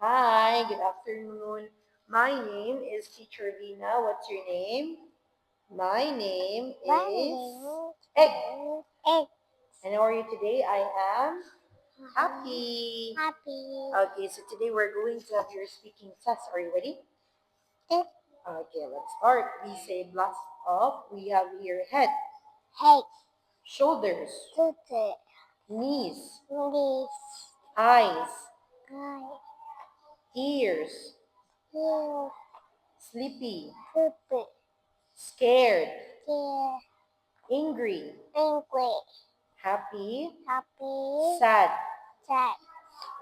Hi, good afternoon. My name is Teacher Lina. What's your name? My name is Egg. Egg. And how are you today? I am happy. Happy. Okay, so today we're going to have your speaking test. Are you ready? Egg. Okay, let's start. We say blast off. We have here head, Head. shoulders, Tutu. knees, Knees. eyes, Eye. ears, Ear. sleepy, Poopy. scared, Ear. angry, Angry. happy, Happy. sad. Sad.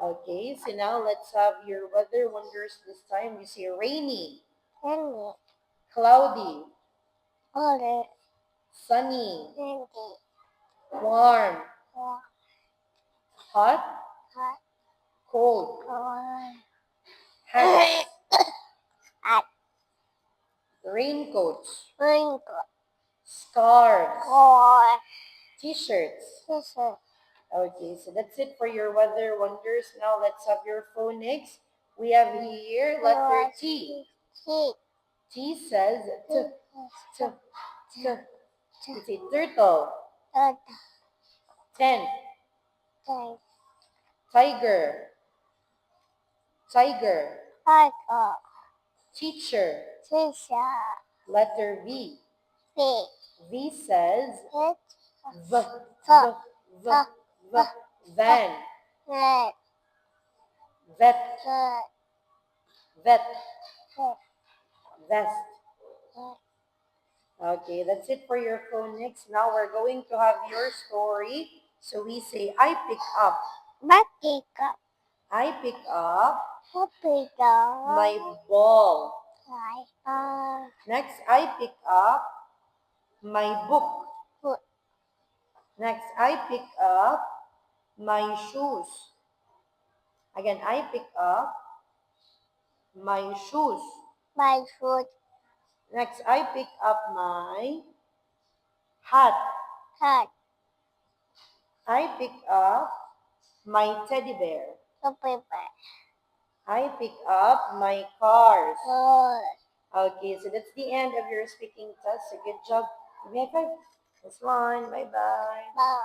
Okay, so now let's have your weather wonders this time. We say rainy, Rainy. cloudy, Order. sunny, Windy. warm, Warm. hot, Hot. cold, Cold. hats, Hot. raincoats, Raincoat. scarves, Cold. t-shirts. T-shirt. Okay, so that's it for your weather wonders. Now let's have your phonics. We have here letter T. T. T says t, t, t. T. We say turtle, Turtle. tent, Tiger. tiger, tiger, Tiger. teacher, Teacher. letter V. Fish. V says It. v, v, v, v, van, Red. vet, Red. vet, Red. vest. Okay, that's it for your phonics. Now we're going to have your story. So we say, I pick up. Batika. I pick up Batika. my ball. Like Next, I pick up my book. foot. Next, I pick up my shoes. Again, I pick up my shoes. My foot. Next, I pick up my hat. Hat. I pick up my teddy bear. The paper. I pick up my cars. Foot. Okay, so that's the end of your speaking test. So good job. Give me a high five. This one. Bye-bye. Bye.